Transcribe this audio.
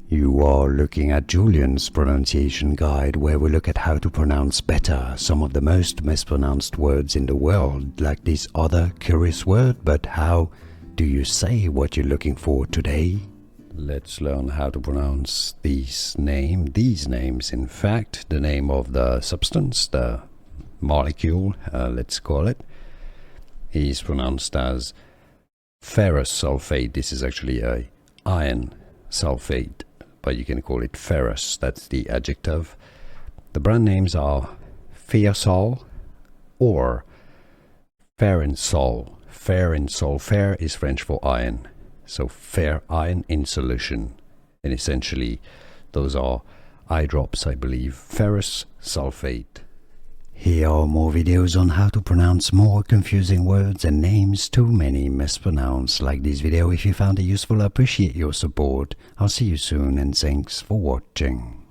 You are looking at Julian's pronunciation guide, where we look at how to pronounce better some of the most mispronounced words in the world, like this other curious word. But how do you say what you're looking for today? Let's learn how to pronounce these names. In fact, the name of the substance, the molecule, let's call it, is pronounced as ferrous sulfate. This is actually a iron sulfate, but you can call it ferrous. That's the adjective. The brand names are Feosol or Fer-In-Sol. Fer-In-Sol. Fer is French for iron. So fair iron in solution. And essentially those are eye drops, I believe. Ferrous sulfate. Here are more videos on how to pronounce more confusing words and names too many mispronounced. Like this video if you found it useful. I appreciate your support. I'll see you soon and thanks for watching.